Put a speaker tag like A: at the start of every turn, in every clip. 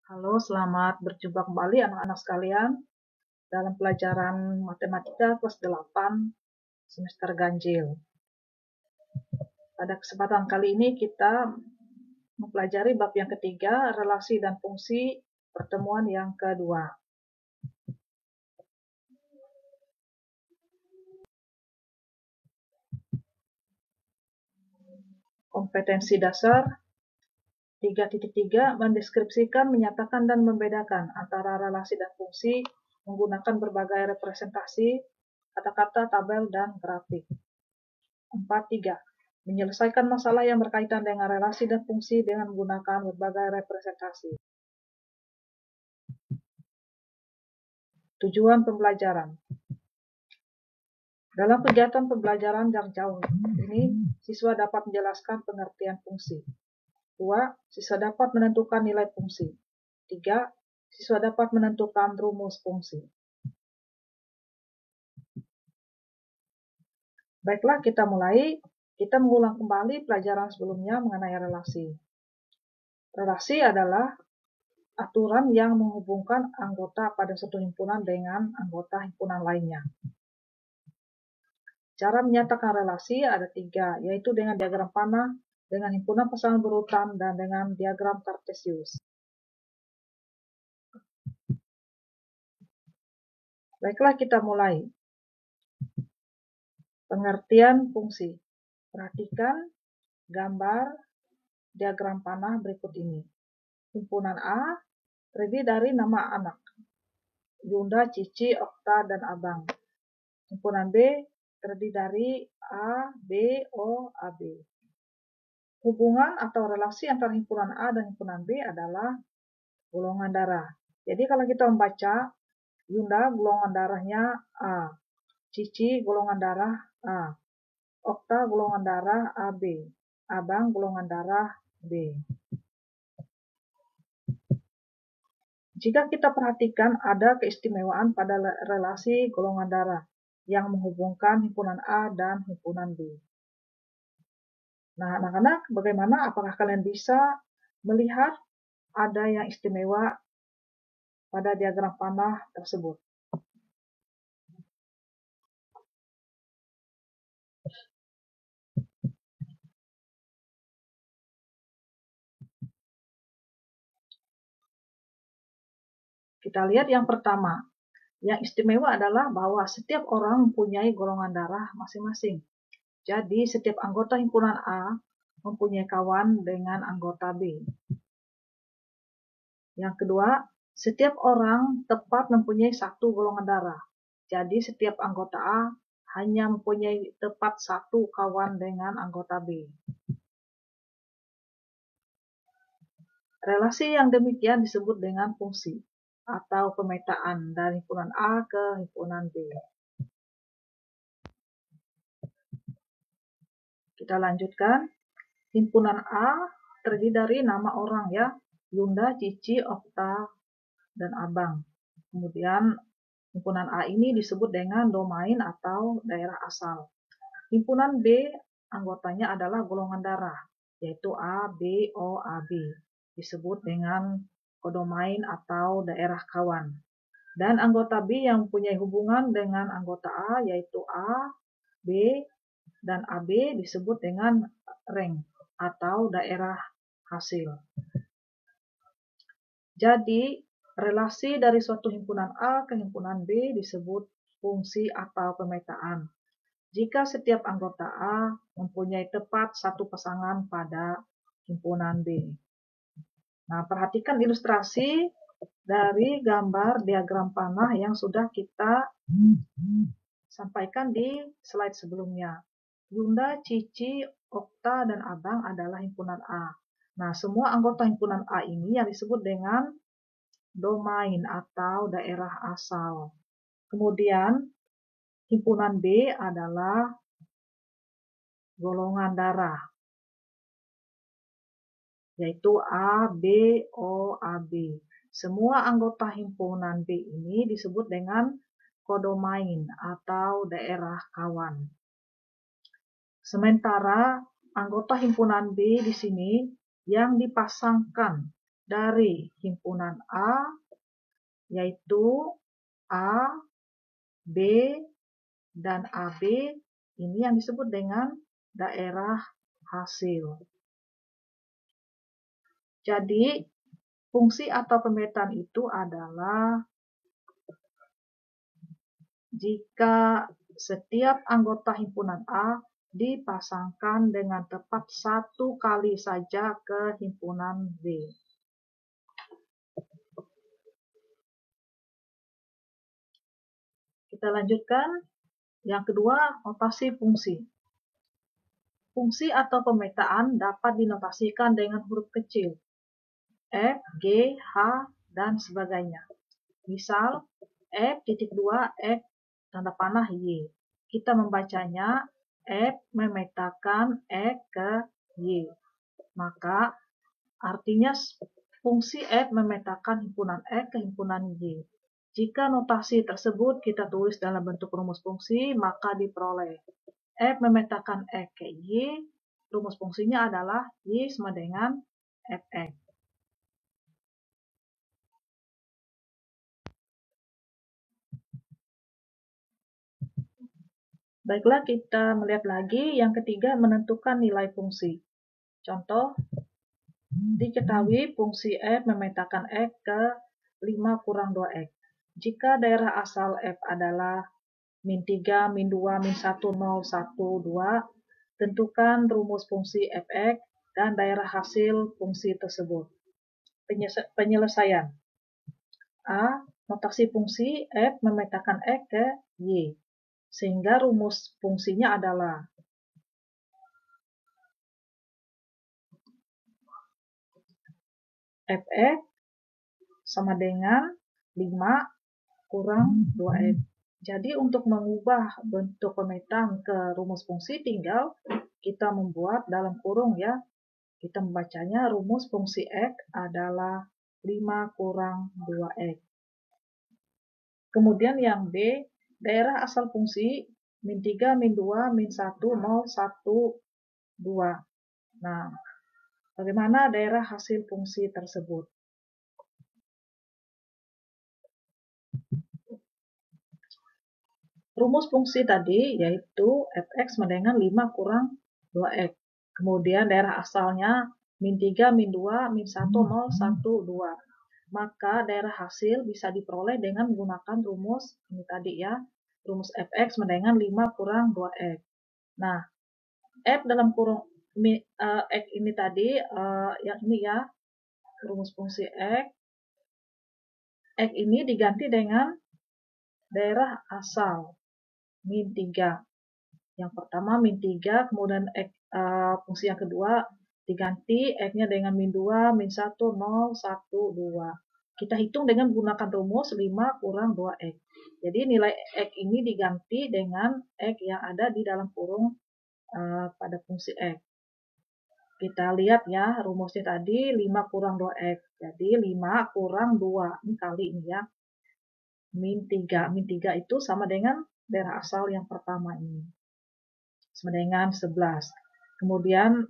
A: Halo, selamat berjumpa kembali anak-anak sekalian dalam pelajaran Matematika kelas 8 semester ganjil. Pada kesempatan kali ini kita mempelajari bab yang ketiga, relasi dan fungsi pertemuan yang kedua. Kompetensi dasar 3.3 mendeskripsikan, menyatakan, dan membedakan antara relasi dan fungsi menggunakan berbagai representasi, kata-kata, tabel, dan grafik. 4.3 menyelesaikan masalah yang berkaitan dengan relasi dan fungsi dengan menggunakan berbagai representasi. Tujuan pembelajaran. Dalam kegiatan pembelajaran jarak jauh ini, siswa dapat menjelaskan pengertian fungsi. 2. Siswa dapat menentukan nilai fungsi. 3. Siswa dapat menentukan rumus fungsi. Baiklah, kita mulai. Kita mengulang kembali pelajaran sebelumnya mengenai relasi. Relasi adalah aturan yang menghubungkan anggota pada suatu himpunan dengan anggota himpunan lainnya. Cara menyatakan relasi ada 3, yaitu dengan diagram panah, dengan himpunan pasangan berurutan, dan dengan diagram Kartesius. Baiklah, kita mulai. Pengertian fungsi. Perhatikan gambar diagram panah berikut ini. Himpunan A terdiri dari nama anak, Yunda, Cici, Okta, dan Abang. Himpunan B terdiri dari A, B, O, AB. Hubungan atau relasi antara himpunan A dan himpunan B adalah golongan darah. Jadi kalau kita membaca, Yunda golongan darahnya A, Cici golongan darah A, Okta golongan darah AB, Abang golongan darah B. Jika kita perhatikan, ada keistimewaan pada relasi golongan darah yang menghubungkan himpunan A dan himpunan B. Nah, anak-anak, bagaimana? Apakah kalian bisa melihat ada yang istimewa pada diagram panah tersebut? Kita lihat yang pertama. Yang istimewa adalah bahwa setiap orang mempunyai golongan darah masing-masing. Jadi, setiap anggota himpunan A mempunyai kawan dengan anggota B. Yang kedua, setiap orang tepat mempunyai satu golongan darah. Jadi, setiap anggota A hanya mempunyai tepat satu kawan dengan anggota B. Relasi yang demikian disebut dengan fungsi atau pemetaan dari himpunan A ke himpunan B. Kita lanjutkan. Himpunan A terdiri dari nama orang ya, Yunda, Cici, Okta, dan Abang. Kemudian himpunan A ini disebut dengan domain atau daerah asal. Himpunan B anggotanya adalah golongan darah, yaitu A, B, O, AB. Disebut dengan kodomain atau daerah kawan. Dan anggota B yang mempunyai hubungan dengan anggota A, yaitu A, B, dan AB disebut dengan rank atau daerah hasil. Jadi, relasi dari suatu himpunan A ke himpunan B disebut fungsi atau pemetaan. Jika setiap anggota A mempunyai tepat satu pasangan pada himpunan B. Nah, perhatikan ilustrasi dari gambar diagram panah yang sudah kita sampaikan di slide sebelumnya. Yunda, Cici, Okta, dan Abang adalah himpunan A. Nah, semua anggota himpunan A ini yang disebut dengan domain atau daerah asal. Kemudian, himpunan B adalah golongan darah, yaitu A, B, O, AB. Semua anggota himpunan B ini disebut dengan kodomain atau daerah kawan. Sementara anggota himpunan B di sini yang dipasangkan dari himpunan A, yaitu A, B, dan AB, ini yang disebut dengan daerah hasil. Jadi, fungsi atau pemetaan itu adalah jika setiap anggota himpunan A dipasangkan dengan tepat satu kali saja ke himpunan B. Kita lanjutkan. Yang kedua, notasi fungsi. Fungsi atau pemetaan dapat dinotasikan dengan huruf kecil, F, G, H, dan sebagainya. Misal, F.2, F tanda panah Y. Kita membacanya F memetakan X ke Y. Maka artinya fungsi F memetakan himpunan X ke himpunan Y. Jika notasi tersebut kita tulis dalam bentuk rumus fungsi, maka diperoleh F memetakan X ke Y, rumus fungsinya adalah Y sama dengan Fx. Baiklah, kita melihat lagi. Yang ketiga, menentukan nilai fungsi. Contoh, diketahui fungsi F memetakan X ke 5 kurang 2X. Jika daerah asal F adalah min 3, min 2, min 1, 0, 1, 2, tentukan rumus fungsi Fx dan daerah hasil fungsi tersebut. Penyelesaian. A. Notasi fungsi F memetakan X ke Y. Sehingga rumus fungsinya adalah Fx sama dengan 5 kurang 2X. Jadi untuk mengubah bentuk pemetaan ke rumus fungsi tinggal kita membuat dalam kurung ya. Kita membacanya rumus fungsi X adalah 5 kurang 2X. Kemudian yang B, daerah asal fungsi min 3, min 2, min 1, 0, 1, 2. Nah, bagaimana daerah hasil fungsi tersebut? Rumus fungsi tadi yaitu Fx sama dengan 5 kurang 2X. Kemudian daerah asalnya min 3, min 2, min 1, 0, 1, 2. Maka daerah hasil bisa diperoleh dengan menggunakan rumus ini tadi ya. Rumus Fx sama dengan 5 kurang 2X. Nah, F dalam kurung X ini tadi, yang ini ya, rumus fungsi X. X ini diganti dengan daerah asal min 3. Yang pertama min 3, kemudian fungsi yang kedua diganti X-nya dengan min 2, min 1, 0, 1, 2. Kita hitung dengan menggunakan rumus 5 kurang 2X. Jadi nilai X ini diganti dengan X yang ada di dalam kurung pada fungsi X. Kita lihat ya rumusnya tadi 5 kurang 2X. Jadi 5 kurang 2. Ini kali ini ya. Min 3. Min 3 itu sama dengan daerah asal yang pertama ini. Sama dengan 11. Kemudian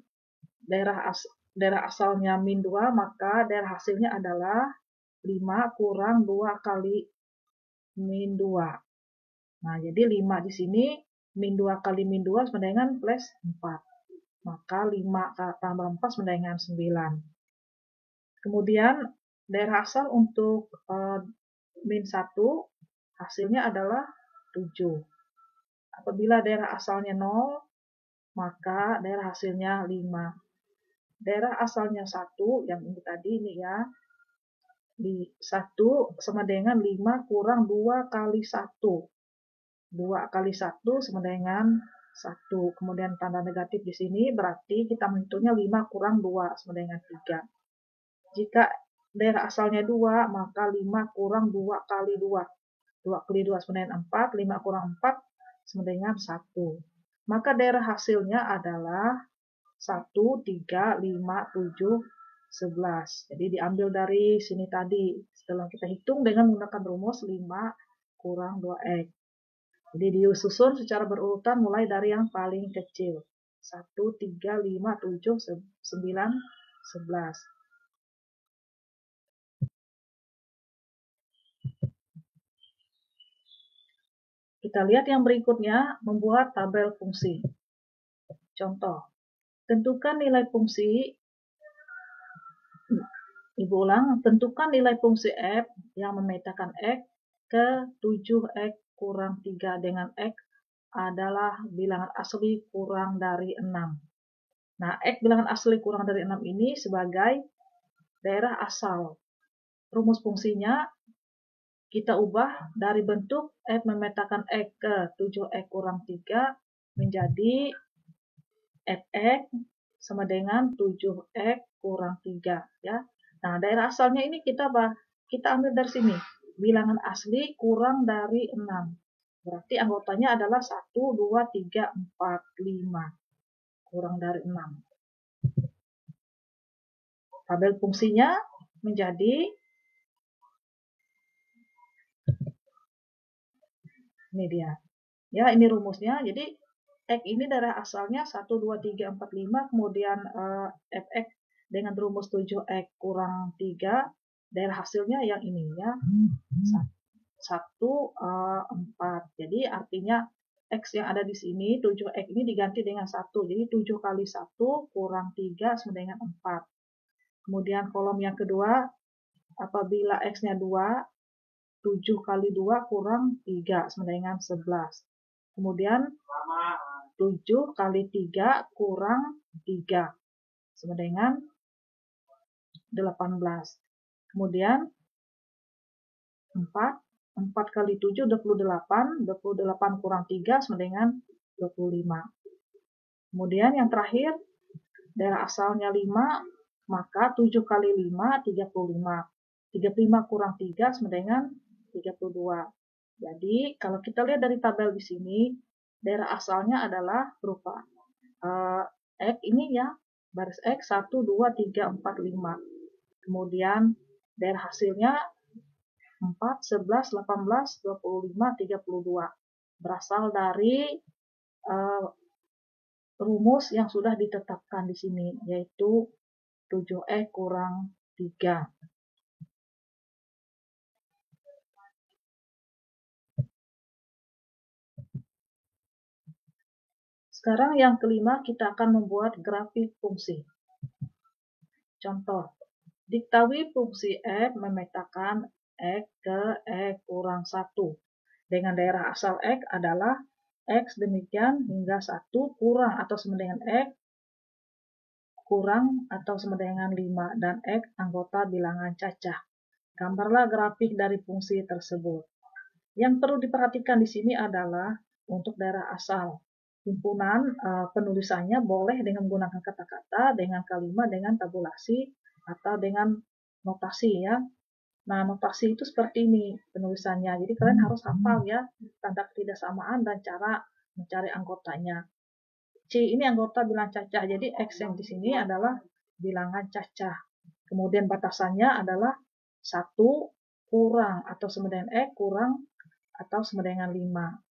A: daerah asalnya min 2, maka daerah hasilnya adalah 5 kurang 2 kali min 2. Nah, jadi 5 di sini, min 2 kali min 2 sama dengan plus 4. Maka 5 tambah 4 sama dengan 9. Kemudian daerah asal untuk min 1, hasilnya adalah 7. Apabila daerah asalnya 0, maka daerah hasilnya 5. Daerah asalnya 1, yang ini tadi ini ya, di 1 sama dengan 5 kurang 2 kali 1. 2 kali 1 sama dengan 1. Kemudian tanda negatif di sini berarti kita menghitungnya 5 kurang 2 sama dengan 3. Jika daerah asalnya 2, maka 5 kurang 2 kali 2. 2 kali 2 sama dengan 4, 5 kurang 4 sama dengan 1. Maka daerah hasilnya adalah 1, 3, 5, 7, 11. Jadi diambil dari sini tadi. Setelah kita hitung dengan menggunakan rumus 5 kurang 2X. Jadi disusun secara berurutan mulai dari yang paling kecil. 1, 3, 5, 7, 9, 11. Kita lihat yang berikutnya, membuat tabel fungsi. Contoh, tentukan nilai fungsi, Ibu ulang, tentukan nilai fungsi f yang memetakan x ke 7x kurang 3 dengan x adalah bilangan asli kurang dari 6. Nah, x bilangan asli kurang dari 6 ini sebagai daerah asal. Rumus fungsinya kita ubah dari bentuk f memetakan x ke 7x kurang 3 menjadi fx sama dengan 7x kurang 3. Ya. Nah, daerah asalnya ini kita ambil dari sini. Bilangan asli kurang dari 6. Berarti anggotanya adalah 1, 2, 3, 4, 5. Kurang dari 6. Tabel fungsinya menjadi, ini dia. Ya, ini rumusnya. Jadi, X ini daerah asalnya 1, 2, 3, 4, 5. Kemudian Fx dengan rumus 7X kurang 3. Daerah hasilnya yang ini ya. 1, 4. Jadi, artinya X yang ada di sini, 7X ini diganti dengan 1. Jadi, 7 kali 1 kurang 3 sama dengan 4. Kemudian kolom yang kedua, apabila X-nya 2, 7 kali 2 kurang 3 sama dengan 11. Kemudian 7 kali 3 kurang 3 sama dengan 18. Kemudian 4 kali 7 28, 28 kurang 3 sama dengan 25. Kemudian yang terakhir, daerah asalnya 5, maka 7 kali 5, 35. 35 kurang 3 sama dengan 32. Jadi, kalau kita lihat dari tabel di sini, daerah asalnya adalah berupa X ini ya, baris X 1, 2, 3, 4, 5. Kemudian daerah hasilnya 4, 11, 18, 25, 32. Berasal dari rumus yang sudah ditetapkan di sini, yaitu 7x kurang 3. Sekarang yang kelima, kita akan membuat grafik fungsi. Contoh, diketahui fungsi f memetakan x ke x kurang 1. Dengan daerah asal x adalah x demikian hingga 1 kurang atau sama dengan x kurang atau sama dengan 5 dan x anggota bilangan cacah. Gambarlah grafik dari fungsi tersebut. Yang perlu diperhatikan di sini adalah untuk daerah asal. Himpunan penulisannya boleh dengan menggunakan kata-kata, dengan kalimat, dengan tabulasi, atau dengan notasi ya. Nah, notasi itu seperti ini penulisannya. Jadi kalian harus hafal ya tanda ketidaksamaan dan cara mencari anggotanya. C ini anggota bilangan cacah. Jadi X yang di sini adalah bilangan cacah. Kemudian batasannya adalah 1 kurang atau sama dengan X kurang atau sama dengan 5.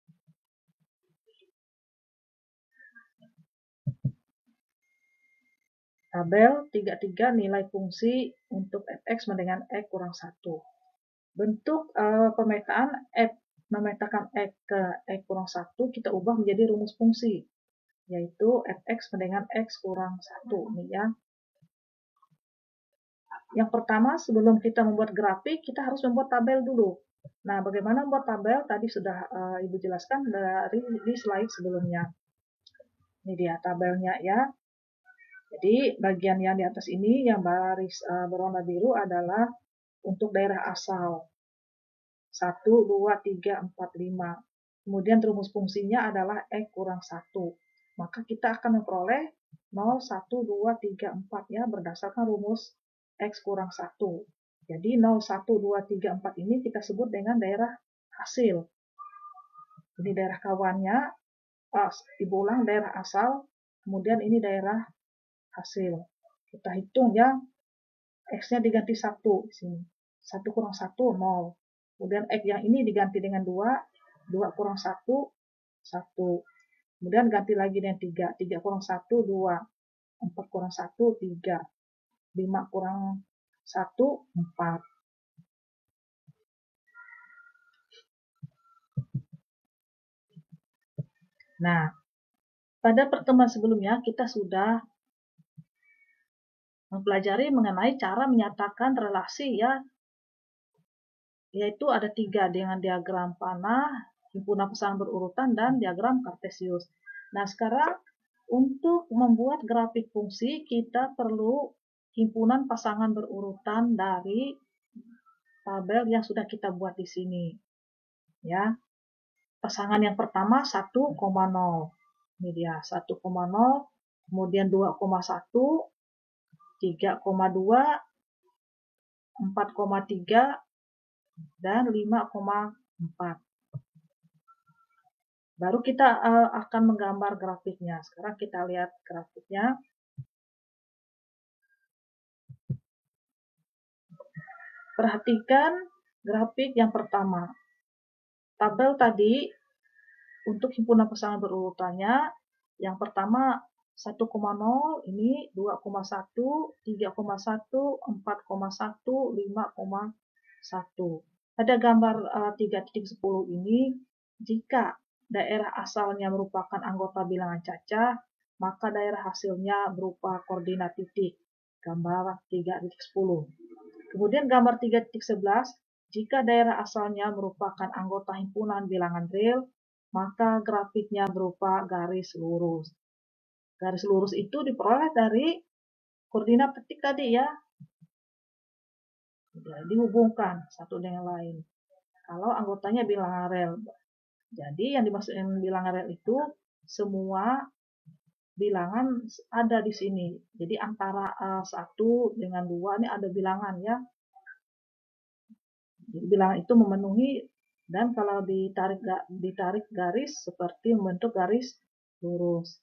A: Tabel 33 nilai fungsi untuk fx sama dengan x kurang 1. Bentuk pemetaan f memetakan x ke x kurang 1 kita ubah menjadi rumus fungsi, yaitu fx sama dengan x kurang 1. Ini ya. Yang pertama, sebelum kita membuat grafik, kita harus membuat tabel dulu. Nah, bagaimana membuat tabel? Tadi sudah Ibu jelaskan di slide sebelumnya. Ini dia tabelnya ya. Jadi bagian yang di atas ini yang baris berwarna biru adalah untuk daerah asal. 1, 2, 3, 4, 5. Kemudian rumus fungsinya adalah X kurang 1. Maka kita akan memperoleh 0, 1, 2, 3, 4 ya berdasarkan rumus X kurang 1. Jadi 0, 1, 2, 3, 4 ini kita sebut dengan daerah hasil. Ini daerah kawannya, Ibu ulang daerah asal, kemudian ini daerah hasil. Kita hitung ya, X-nya diganti 1 di sini. 1 kurang 1, 0. Kemudian X yang ini diganti dengan 2, 2 kurang 1, 1. Kemudian ganti lagi dengan 3, 3 kurang 1, 2. 4 kurang 1, 3. 5 kurang 1, 4. Nah, pada pertemuan sebelumnya kita sudah mempelajari mengenai cara menyatakan relasi ya, yaitu ada 3 dengan diagram panah, himpunan pesanan berurutan, dan diagram kartesius. Nah, sekarang untuk membuat grafik fungsi kita perlu himpunan pasangan berurutan dari tabel yang sudah kita buat di sini. Ya, pasangan yang pertama 1,0. Ini dia 1,0, kemudian 2,1, 3,2, 4,3, dan 5,4. Baru kita akan menggambar grafiknya. Sekarang kita lihat grafiknya. Perhatikan grafik yang pertama. Tabel tadi untuk himpunan pasangan berurutannya, yang pertama 1,0, ini 2,1, 3,1, 4,1, 5,1. Pada gambar 3.10 ini, jika daerah asalnya merupakan anggota bilangan cacah, maka daerah hasilnya berupa koordinat titik. Gambar 3.10. Kemudian gambar 3.11, jika daerah asalnya merupakan anggota himpunan bilangan real, maka grafiknya berupa garis lurus. Garis lurus itu diperoleh dari koordinat titik tadi ya. Dihubungkan satu dengan lain. Kalau anggotanya bilangan real. Jadi yang dimaksudkan bilangan real itu semua bilangan ada di sini. Jadi antara 1 dengan 2 ini ada bilangan ya. Jadi bilangan itu memenuhi, dan kalau ditarik garis seperti membentuk garis lurus.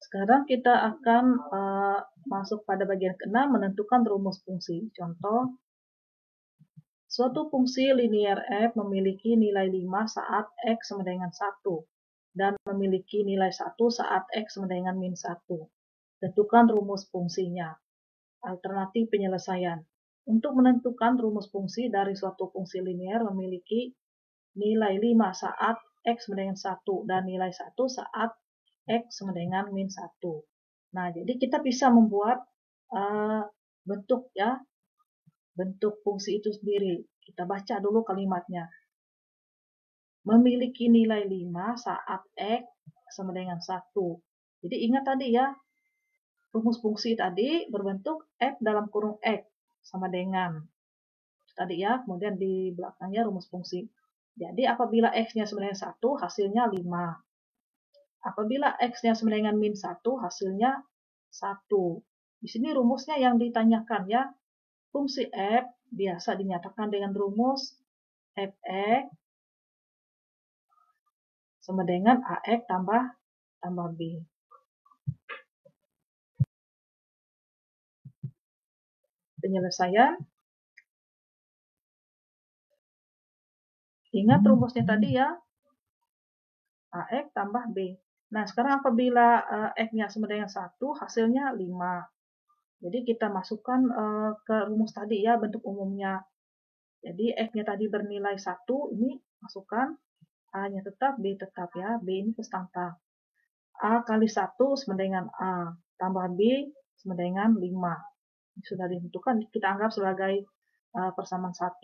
A: Sekarang kita akan masuk pada bagian ke-6, menentukan rumus fungsi. Contoh, suatu fungsi linear f memiliki nilai 5 saat x sama dengan 1 dan memiliki nilai 1 saat x sama dengan min 1. Tentukan rumus fungsinya. Alternatif penyelesaian. Untuk menentukan rumus fungsi dari suatu fungsi linear memiliki nilai 5 saat x sama dengan 1 dan nilai 1 saat x sama dengan min 1. Nah, jadi kita bisa membuat bentuk ya, bentuk fungsi itu sendiri. Kita baca dulu kalimatnya. Memiliki nilai 5 saat x sama dengan 1. Jadi ingat tadi ya, rumus fungsi tadi berbentuk f dalam kurung x sama dengan tadi ya, kemudian di belakangnya rumus fungsi. Jadi apabila x-nya sama dengan 1, hasilnya 5. Apabila x-nya sama dengan min 1, hasilnya 1. Di sini rumusnya yang ditanyakan ya. Fungsi f biasa dinyatakan dengan rumus fx sama dengan ax tambah b. Penyelesaian. Ingat rumusnya tadi ya. ax tambah b. Nah, sekarang apabila x-nya sama dengan 1, hasilnya 5. Jadi kita masukkan ke rumus tadi ya, bentuk umumnya. Jadi x-nya tadi bernilai 1, ini masukkan a-nya tetap, b tetap ya. B ini konstanta. A kali 1 sama dengan a, tambah b sama dengan 5. Sudah ditentukan, kita anggap sebagai persamaan 1.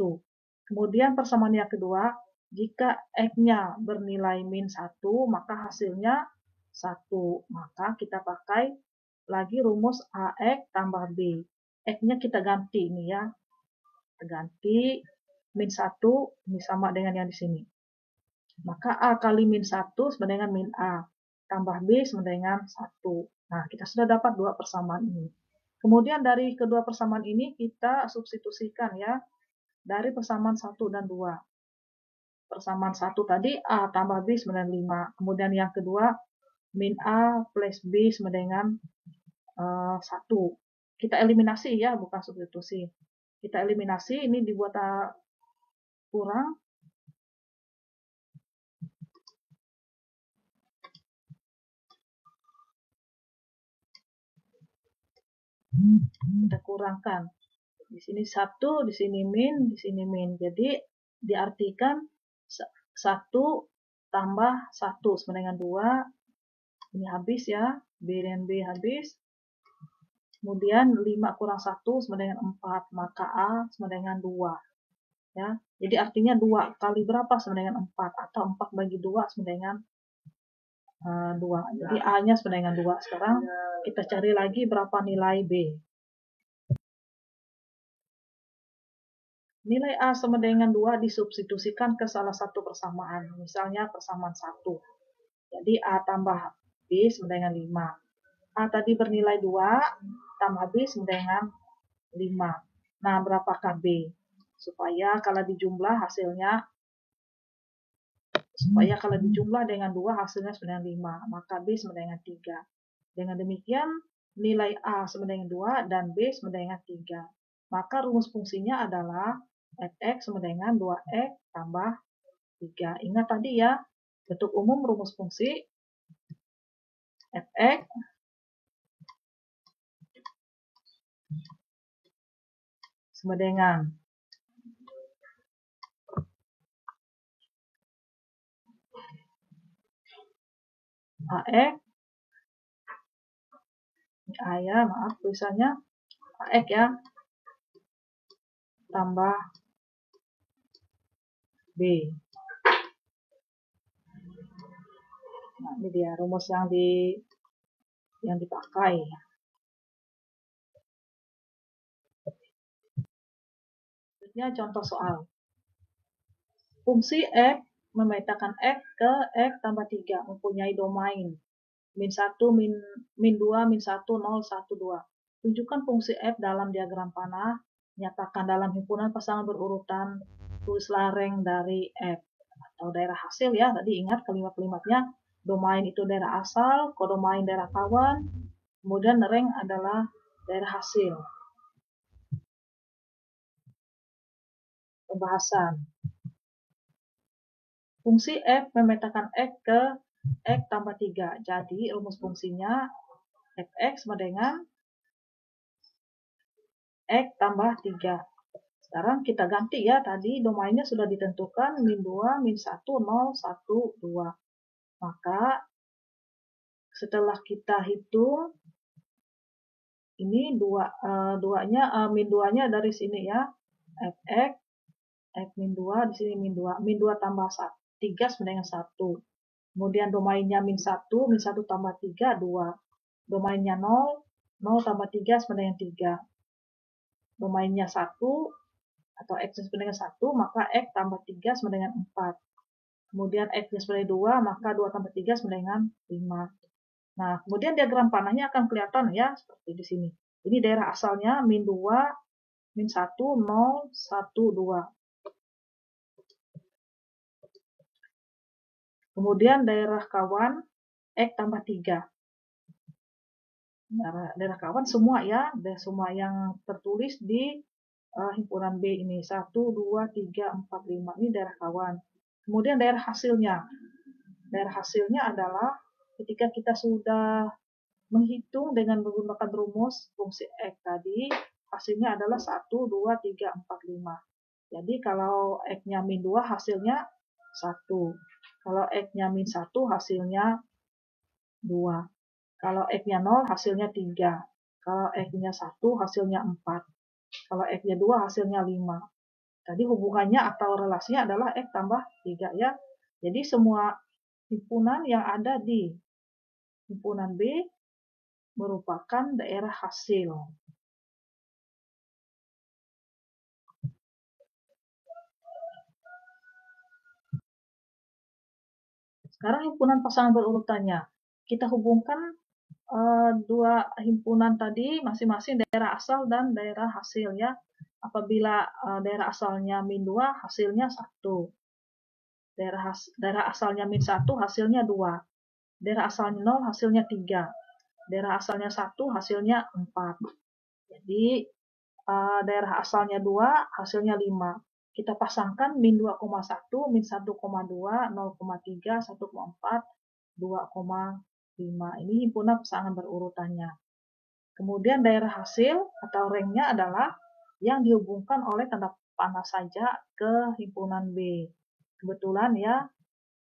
A: Kemudian persamaan yang kedua, jika x-nya bernilai min 1, maka hasilnya 1. Maka kita pakai lagi rumus ax tambah b. X-nya kita ganti ini ya. Kita ganti min 1, ini sama dengan yang di sini. Maka a kali min 1 sama dengan min a. Tambah b sama dengan 1. Nah, kita sudah dapat dua persamaan ini. Kemudian dari kedua persamaan ini kita substitusikan ya. Dari persamaan 1 dan 2. Persamaan 1 tadi a tambah b sama dengan 5. Kemudian yang kedua min a plus b sama dengan 1. Kita eliminasi ya, bukan substitusi. Kita eliminasi, ini dibuat kurang. Kita kurangkan. Di sini 1, di sini min, di sini min. Jadi diartikan 1 tambah 1 sama dengan 2. Ini habis ya, B dan B habis. Kemudian 5 kurang 1 sama dengan 4, maka A sama dengan 2. Ya, jadi artinya 2 kali berapa sama dengan 4, atau 4 bagi 2 sama dengan 2. Jadi A-nya sama dengan 2. Sekarang kita cari lagi berapa nilai B. Nilai A sama dengan 2 disubstitusikan ke salah satu persamaan. Misalnya persamaan 1. Jadi A tambah B sama dengan 5. A tadi bernilai 2, tambah B sama dengan 5. Nah, berapakah B? Supaya kalau dijumlah dengan 2 hasilnya sama dengan 5. Maka B sama dengan 3. Dengan demikian, nilai A sama dengan 2 dan B sama dengan 3. Maka rumus fungsinya adalah fx sama dengan 2x tambah 3. Ingat tadi ya, bentuk umum rumus fungsi fx sama dengan ax, A ya, maaf tulisannya ax ya, tambah B. Nah, ini dia rumus yang dipakai. Selanjutnya contoh soal. Fungsi x memetakan x ke x tambah 3 mempunyai domain min 1, min 2, min 1, 0, 1, 2. Tunjukkan fungsi f dalam diagram panah. Nyatakan dalam himpunan pasangan berurutan. Tulislah rank dari f atau daerah hasil ya. Tadi ingat kalimat-kalimatnya. Domain itu daerah asal, kodomain daerah kawan, kemudian rank adalah daerah hasil. Pembahasan. Fungsi f memetakan x ke x tambah 3. Jadi rumus fungsinya fx sama dengan x tambah 3. Sekarang kita ganti ya, tadi domainnya sudah ditentukan min 2, min 1, 0, 1, 2. Maka setelah kita hitung, ini min 2-nya dari sini ya, fx, x min 2, di sini min 2. Min 2 tambah 3 sama dengan 1. Kemudian domainnya min 1 tambah 3, 2. Domainnya 0 tambah 3 sama dengan 3. Domainnya 1, atau x sama dengan 1, maka x tambah 3 sama dengan 4. Kemudian x sama dengan 2, maka 2 tambah 3 sama dengan 5. Nah, kemudian diagram panahnya akan kelihatan ya, seperti di sini. Ini daerah asalnya min 2, min 1, 0, 1, 2. Kemudian daerah kawan, x tambah 3. Daerah kawan semua ya, semua yang tertulis di himpunan B ini. 1, 2, 3, 4, 5. Ini daerah kawan. Kemudian daerah hasilnya. Daerah hasilnya adalah ketika kita sudah menghitung dengan menggunakan rumus fungsi x tadi, hasilnya adalah 1, 2, 3, 4, 5. Jadi kalau x-nya min 2 hasilnya 1. Kalau x-nya min 1 hasilnya 2. Kalau x-nya 0 hasilnya 3. Kalau x-nya 1 hasilnya 4. Kalau x-nya 2 hasilnya 5. Tadi hubungannya atau relasinya adalah x tambah 3 ya. Jadi semua himpunan yang ada di himpunan B merupakan daerah hasil. Sekarang himpunan pasangan berurutannya. Kita hubungkan dua himpunan tadi masing-masing daerah asal dan daerah hasil ya. Apabila daerah asalnya min 2 hasilnya 1. Daerah asalnya min 1 hasilnya 2. Daerah asalnya 0 hasilnya 3. Daerah asalnya 1 hasilnya 4. Jadi daerah asalnya 2 hasilnya 5. Kita pasangkan min 2,1, min 1,2, 0,3, 1,4, 2,5. Ini himpunan pasangan berurutannya. Kemudian daerah hasil atau ranknya adalah yang dihubungkan oleh tanda panah saja ke himpunan B. Kebetulan ya,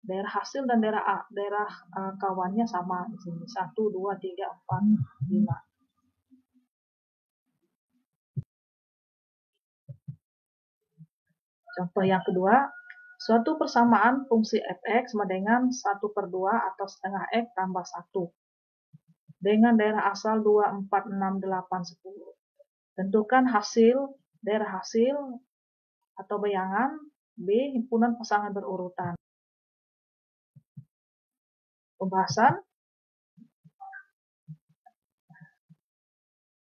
A: daerah hasil dan daerah kawannya sama di sini. 1, 2, 3, 4, 5. Contoh yang kedua, suatu persamaan fungsi f(x) sama dengan 1/2 atau setengah x tambah 1 dengan daerah asal 2, 4, 6, 8, 10. Tentukan daerah hasil atau bayangan B himpunan pasangan berurutan. Pembahasan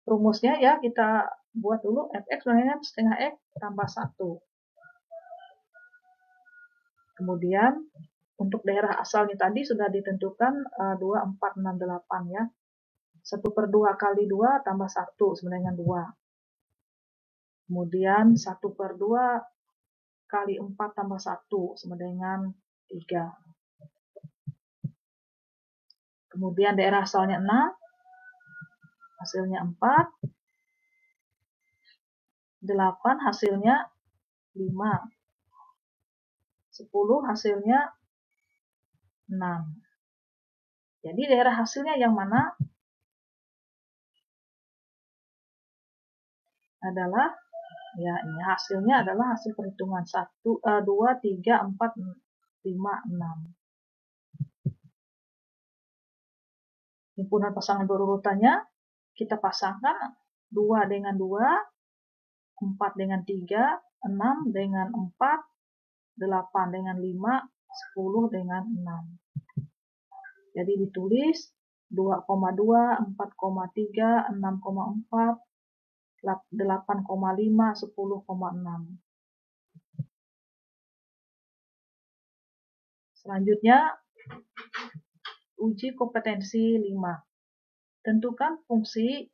A: rumusnya ya kita buat dulu, fx sama dengan setengah x tambah 1. Kemudian untuk daerah asalnya tadi sudah ditentukan 2, 4, 6, 8 ya. 1/2 kali 2 tambah 1 sama dengan 2. Kemudian 1/2 kali 4 tambah 1 sama dengan 3. Kemudian daerah asalnya 6, hasilnya 4. 8 hasilnya 5. 10 hasilnya 6. Jadi daerah hasilnya yang mana? Adalah ya ini hasilnya adalah hasil perhitungan 1, 2, 3, 4, 5, 6. Himpunan pasangan berurutannya kita pasangkan 2 dengan 2, 4 dengan 3, 6 dengan 4, 8 dengan 5, 10 dengan 6. Jadi ditulis 2,2, 4,3, 6,4, 8,5, 10,6. Selanjutnya, uji kompetensi 5. Tentukan fungsi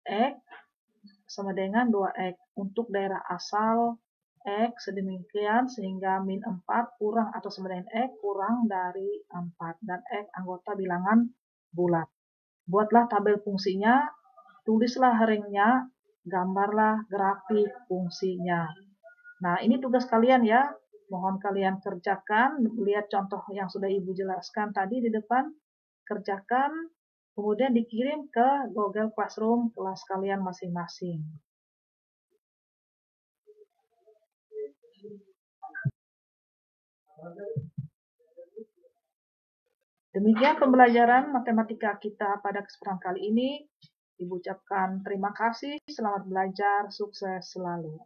A: X sama dengan 2X untuk daerah asal X sedemikian sehingga min 4 kurang atau sama dengan X kurang dari 4 dan X anggota bilangan bulat. Buatlah tabel fungsinya, tulislah ringnya, gambarlah grafik fungsinya. Nah, ini tugas kalian ya. Mohon kalian kerjakan, lihat contoh yang sudah Ibu jelaskan tadi di depan, kerjakan, kemudian dikirim ke Google Classroom kelas kalian masing-masing. Demikian pembelajaran matematika kita pada kesempatan kali ini. Ibu ucapkan terima kasih, selamat belajar, sukses selalu.